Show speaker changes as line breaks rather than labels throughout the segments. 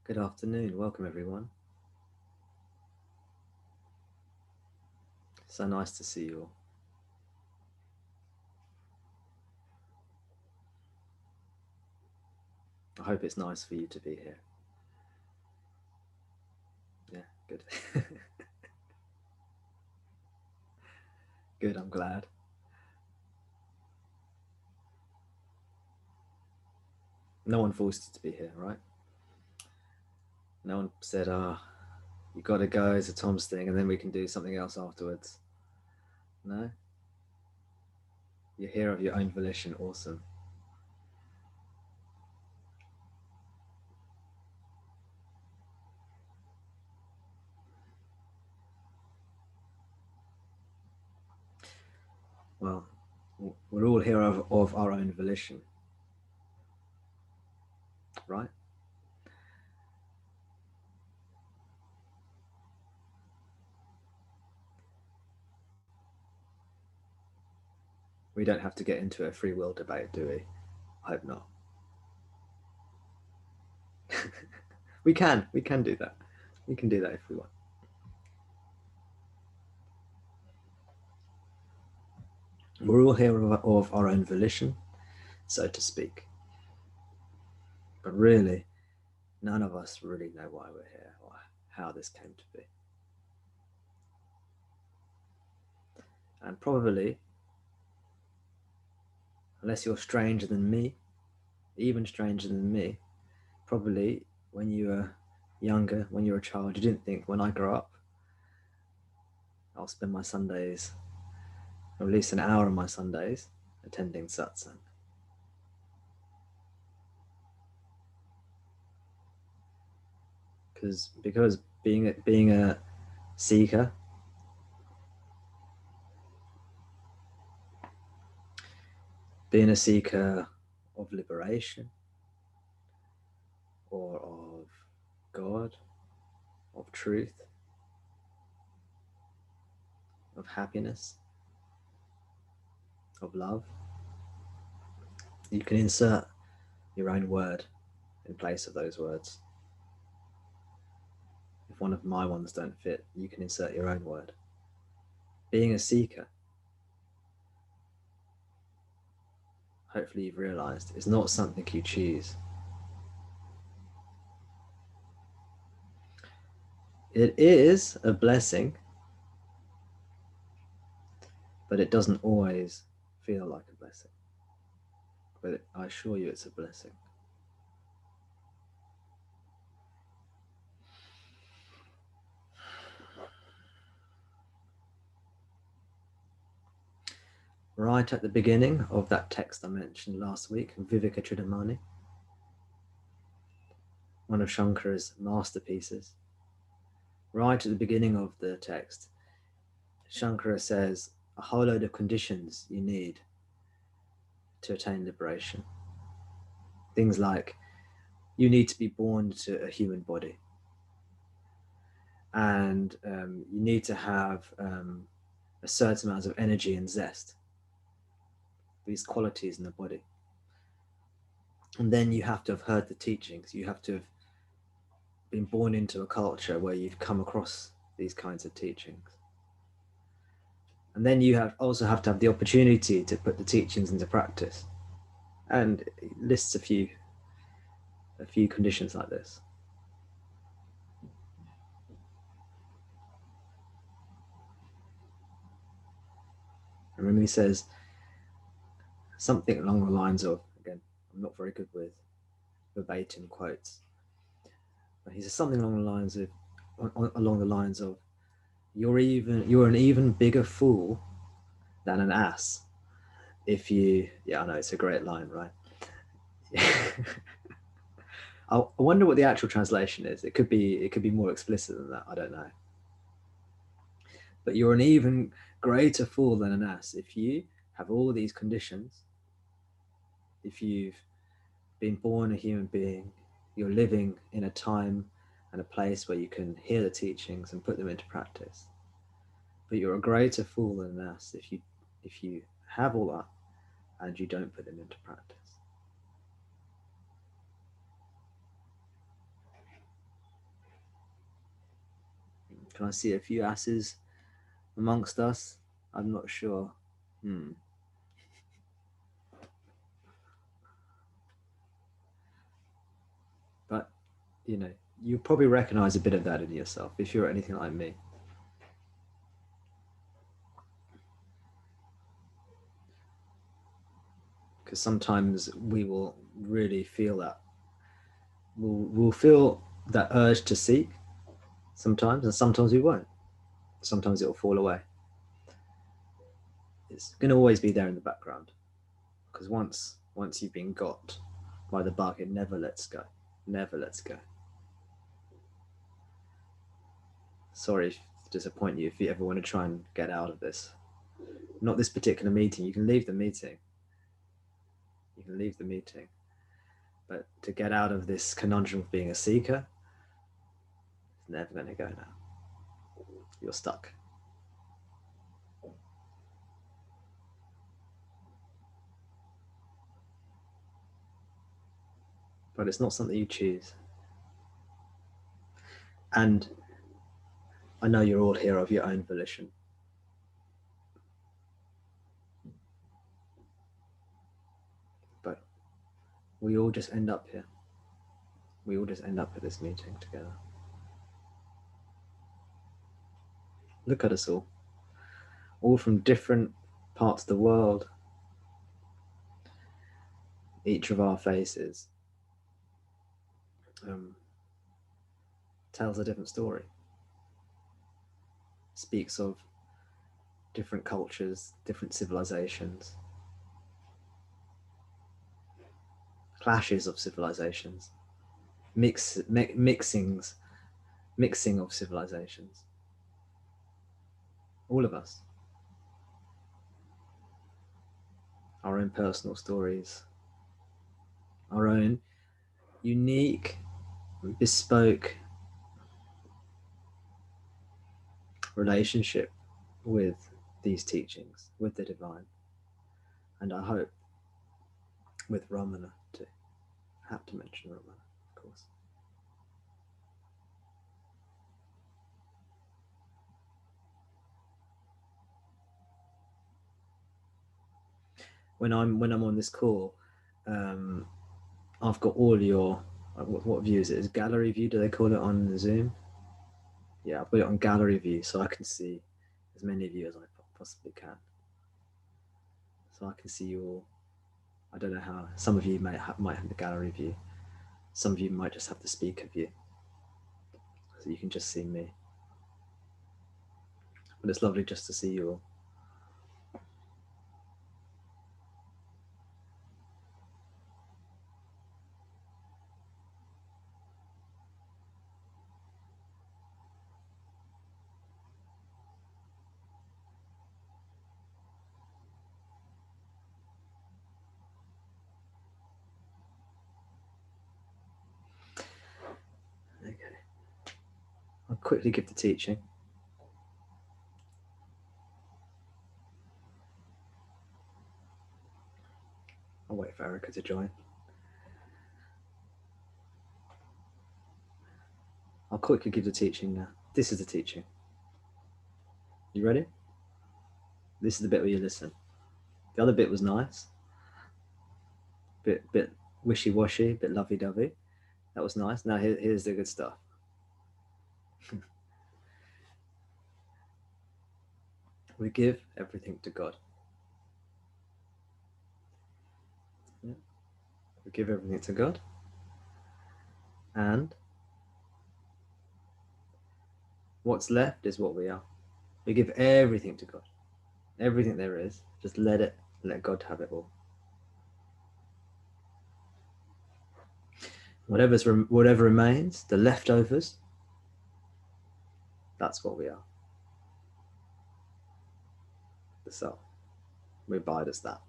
Good afternoon. Welcome, everyone. So nice to see you all. I hope it's nice for you to be here. Yeah, good. Good, I'm glad. No one forced you to be here, right? No one said, you got to go, it's a Tom's thing, and then we can do something else afterwards. No? You're here of your own volition. Awesome. Well, we're all here of our own volition, right? We don't have to get into a free will debate, do we? I hope not. We can do that. We can do that if we want. We're all here of our own volition, so to speak. But really, none of us really know why we're here or how this came to be. And probably, unless you're stranger than me, even stranger than me, probably when you were younger, when you were a child, you didn't think, when I grow up, I'll spend my Sundays, or at least an hour of my Sundays, attending Satsang. Because being a seeker, being a seeker of liberation or of God, of truth, of happiness, of love, you can insert your own word in place of those words. If one of my ones don't fit, you can insert your own word. Being a seeker, hopefully you've realized, is not something you choose. It is a blessing, but it doesn't always feel like a blessing. But I assure you it's a blessing. Right at the beginning of that text I mentioned last week, Viveka Chudamani, one of Shankara's masterpieces, right at the beginning of the text, Shankara says a whole load of conditions you need to attain liberation. Things like you need to be born to a human body, and you need to have a certain amount of energy and zest, these qualities in the body. And then you have to have heard the teachings. You have to have been born into a culture where you've come across these kinds of teachings. And then you also have to have the opportunity to put the teachings into practice. And it lists a few conditions like this. And when he says something along the lines of, again, I'm not very good with verbatim quotes, but he says something along the lines of, you're an even bigger fool than an ass if you. Yeah, I know, it's a great line, right? I wonder what the actual translation is. It could be more explicit than that. I don't know. But you're an even greater fool than an ass if you have all of these conditions. If you've been born a human being, you're living in a time and a place where you can hear the teachings and put them into practice. But you're a greater fool than an ass if you have all that and you don't put them into practice. Can I see a few asses amongst us? I'm not sure. But, you probably recognize a bit of that in yourself if you're anything like me. Because sometimes we will really feel that. We'll feel that urge to seek sometimes, and sometimes we won't. Sometimes it'll fall away. It's going to always be there in the background. Because once you've been got by the bug, it never lets go. Never lets go. Sorry to disappoint you if you ever want to try and get out of this. Not this particular meeting. You can leave the meeting. You can leave the meeting. But to get out of this conundrum of being a seeker, it's never going to go now. You're stuck. But it's not something you choose. And I know you're all here of your own volition. But we all just end up here. We all just end up at this meeting together. Look at us all from different parts of the world. Each of our faces tells a different story, speaks of different cultures, different civilizations, clashes of civilizations, mixing of civilizations. All of us. Our own personal stories, our own unique, bespoke relationship with these teachings, with the divine, and I hope with Ramana too. I have to mention Ramana, of course. When I'm on this call, I've got all your what view is it? Is gallery view? Do they call it on Zoom? Yeah, I've put it on gallery view so I can see as many of you as I possibly can. So I can see you all. I don't know how. Some of you might have the gallery view. Some of you might just have the speaker view, so you can just see me. But it's lovely just to see you all. Okay. I'll quickly give the teaching. I'll wait for Erica to join. I'll quickly give the teaching now. This is the teaching. You ready? This is the bit where you listen. The other bit was nice. Bit wishy-washy, bit lovey-dovey. That was nice. Now here's the good stuff. We give everything to God. Yeah. We give everything to God. And what's left is what we are. We give everything to God. Everything there is. Just let God have it all. Whatever remains, the leftovers, that's what we are. The self. We abide as that.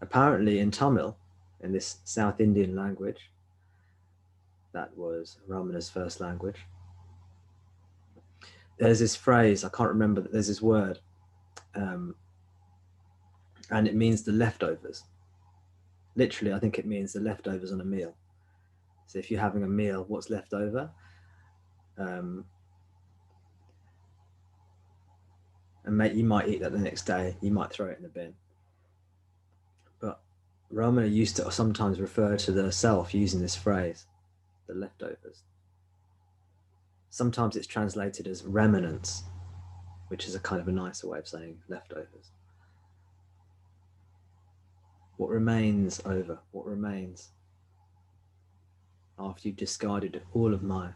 Apparently in Tamil, in this South Indian language, that was Ramana's first language, there's this phrase, I can't remember, there's this word, and it means the leftovers. Literally, I think it means the leftovers on a meal. So if you're having a meal, what's left over? and you might eat that the next day, you might throw it in the bin. But Ramana used to sometimes refer to the self using this phrase, the leftovers. Sometimes it's translated as remnants, which is a kind of a nicer way of saying leftovers. What remains over, what remains after you've discarded all of my,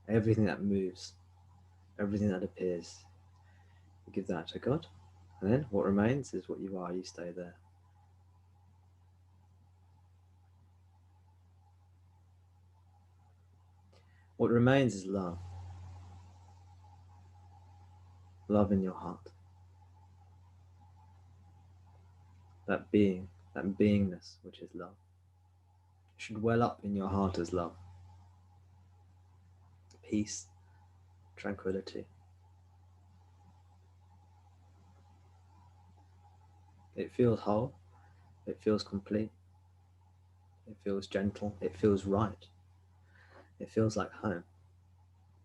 everything that moves, everything that appears, you give that to God. And then what remains is what you are, you stay there. What remains is love. Love in your heart. That being, that beingness, which is love, should well up in your heart as love. Peace, tranquility. It feels whole, it feels complete, it feels gentle, it feels right, it feels like home.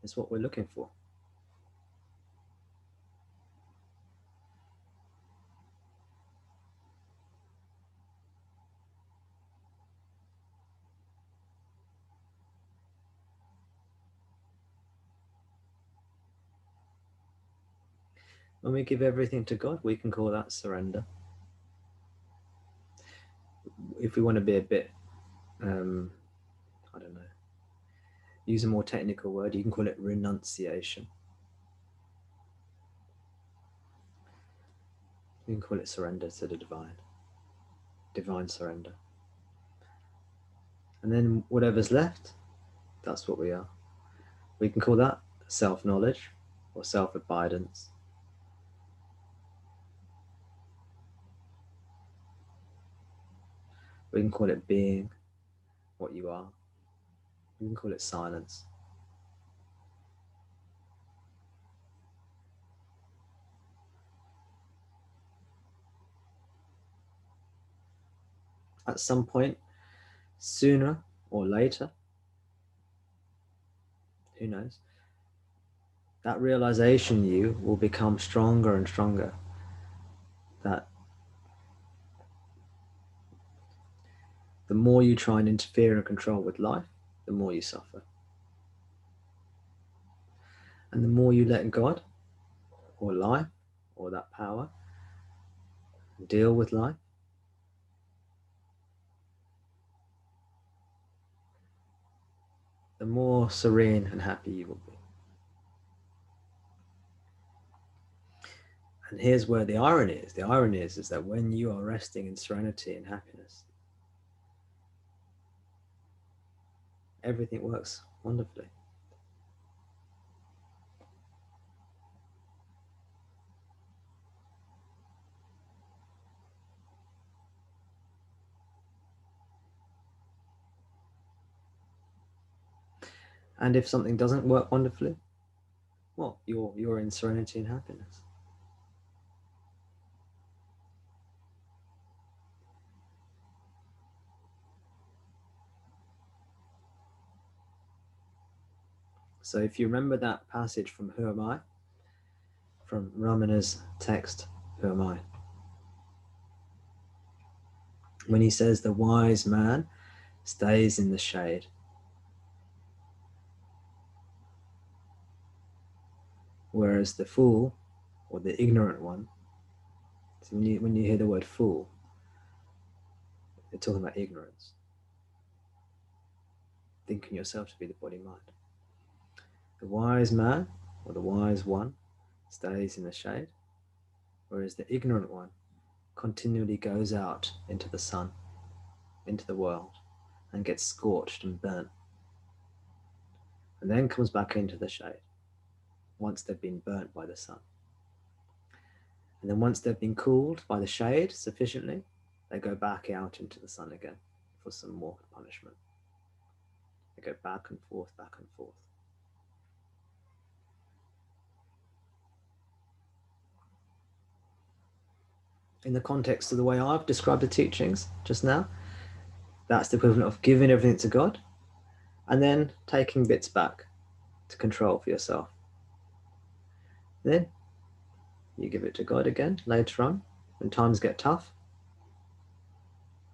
It's what we're looking for. When we give everything to God, we can call that surrender. If we want to be a bit, I don't know, use a more technical word, you can call it renunciation. You can call it surrender to the divine surrender. And then whatever's left, that's what we are. We can call that self-knowledge or self-abidance. We can call it being what you are. We can call it silence. At some point, sooner or later, who knows, that realization you will become stronger and stronger. That the more you try and interfere and control with life, the more you suffer. And the more you let God or life or that power deal with life, the more serene and happy you will be. And here's where the irony is. The irony is that when you are resting in serenity and happiness, everything works wonderfully. And if something doesn't work wonderfully, well, you're in serenity and happiness. So if you remember that passage from Who Am I? From Ramana's text, Who Am I? When he says the wise man stays in the shade, whereas the fool or the ignorant one, so when you hear the word fool, they're talking about ignorance, thinking yourself to be the body mind. The wise man or the wise one stays in the shade, whereas the ignorant one continually goes out into the sun, into the world, and gets scorched and burnt, and then comes back into the shade once they've been burnt by the sun. And then once they've been cooled by the shade sufficiently, they go back out into the sun again for some more punishment. They go back and forth, back and forth. In the context of the way I've described the teachings just now, that's the equivalent of giving everything to God and then taking bits back to control for yourself. Then you give it to God again later on when times get tough.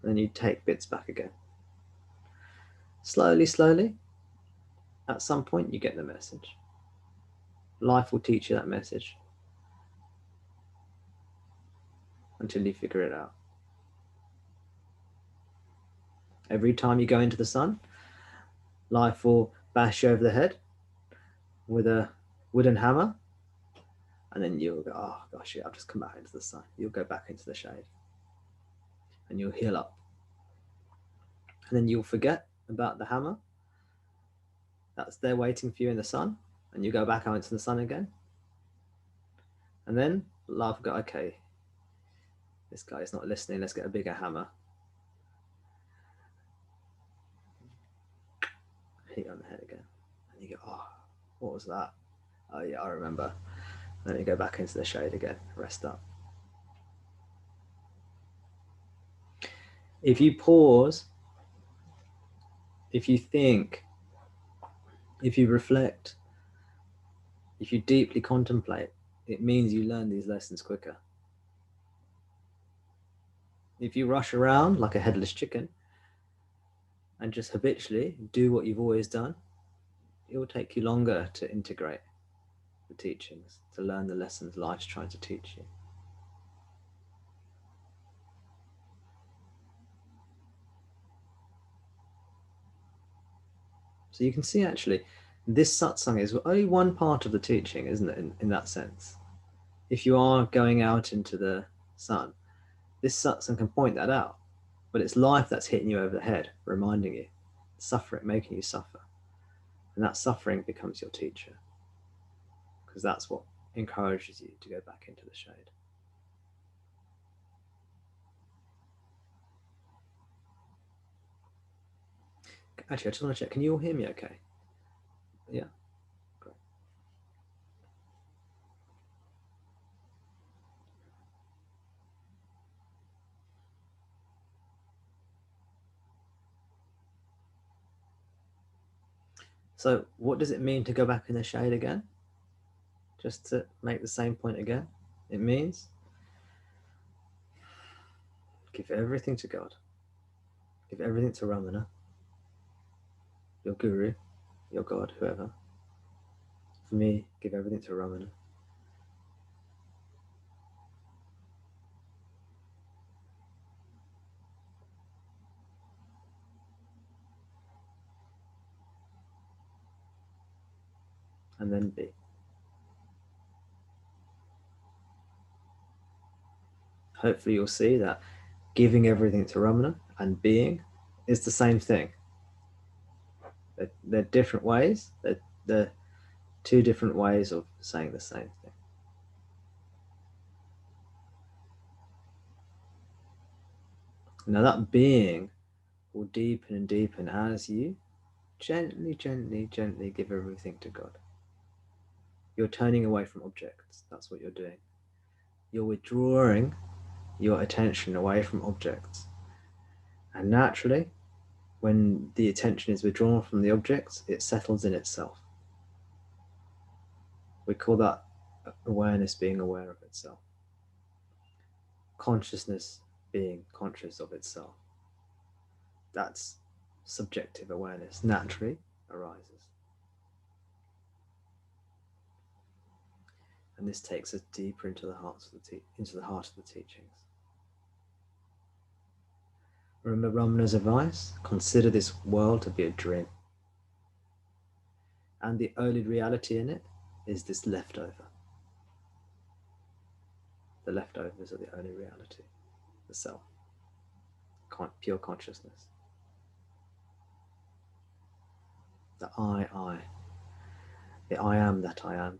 And then you take bits back again. Slowly, slowly, at some point you get the message. Life will teach you that message until you figure it out. Every time you go into the sun, life will bash you over the head with a wooden hammer, and then you'll go, oh gosh, yeah, I've just come back into the sun. You'll go back into the shade and you'll heal up. And then you'll forget about the hammer that's there waiting for you in the sun, and you go back out into the sun again. And then life will go, okay, this guy's not listening, let's get a bigger hammer. Hit you on the head again. And you go, oh, what was that? Oh yeah, I remember. And then you go back into the shade again, rest up. If you pause, if you think, if you reflect, if you deeply contemplate, it means you learn these lessons quicker. If you rush around like a headless chicken and just habitually do what you've always done, it will take you longer to integrate the teachings, to learn the lessons life's trying to teach you. So you can see actually this satsang is only one part of the teaching, isn't it, in that sense? If you are going out into the sun, this satsang can point that out, but it's life that's hitting you over the head, reminding you, suffering, making you suffer. And that suffering becomes your teacher, because that's what encourages you to go back into the shade. Actually, I just want to check, can you all hear me okay? Yeah, great. So what does it mean to go back in the shade again? Just to make the same point again, it means give everything to God. Give everything to Ramana, your guru, your God, whoever. For me, give everything to Ramana. And then be. Hopefully you'll see that giving everything to Ramana and being is the same thing. They're different ways. They're two different ways of saying the same thing. Now that being will deepen and deepen as you gently, gently, gently give everything to God. You're turning away from objects. That's what you're doing. You're withdrawing your attention away from objects. And naturally, when the attention is withdrawn from the objects, it settles in itself. We call that awareness being aware of itself. Consciousness being conscious of itself. That's subjective awareness naturally arises. And this takes us deeper into the heart of the teachings. Remember Ramana's advice? Consider this world to be a dream. And the only reality in it is this leftover. The leftovers are the only reality, the self, pure consciousness. The I, the I am that I am.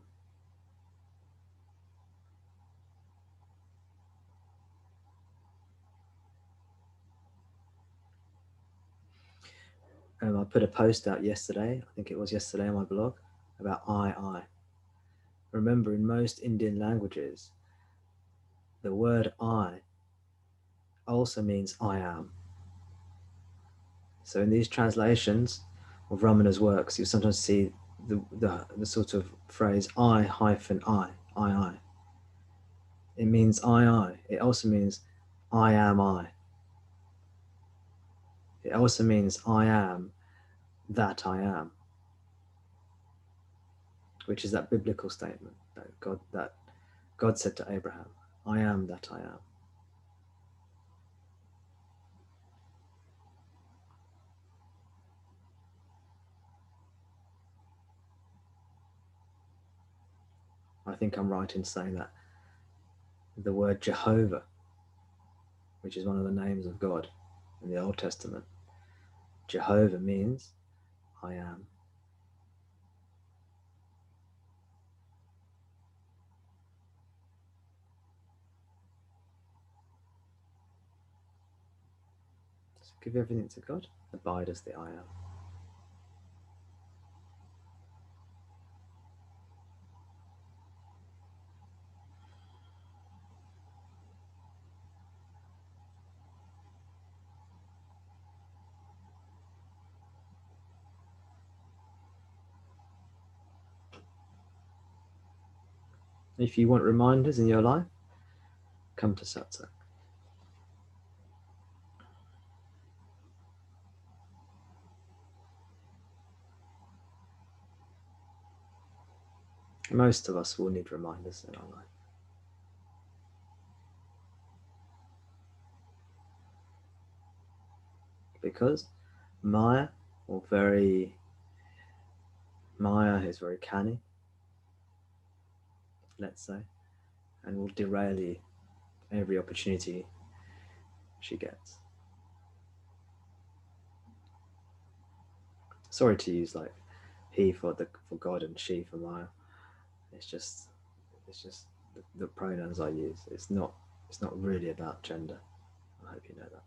I put a post out yesterday, I think it was yesterday on my blog, about I. Remember, in most Indian languages, the word I also means I am. So in these translations of Ramana's works, you sometimes see the sort of phrase I hyphen I. It means I. It also means I am I. It also means I am that I am, which is that biblical statement that God said to Abraham, I am that I am. I think I'm right in saying that the word Jehovah, which is one of the names of God in the Old Testament, Jehovah means I am. So give everything to God, abide as the I am. If you want reminders in your life, come to Satsang. Most of us will need reminders in our life. Because Maya is very canny, let's say, and will derail you every opportunity she gets. Sorry to use like he for God and she for Maya. It's just the pronouns I use. It's not really about gender. I hope you know that.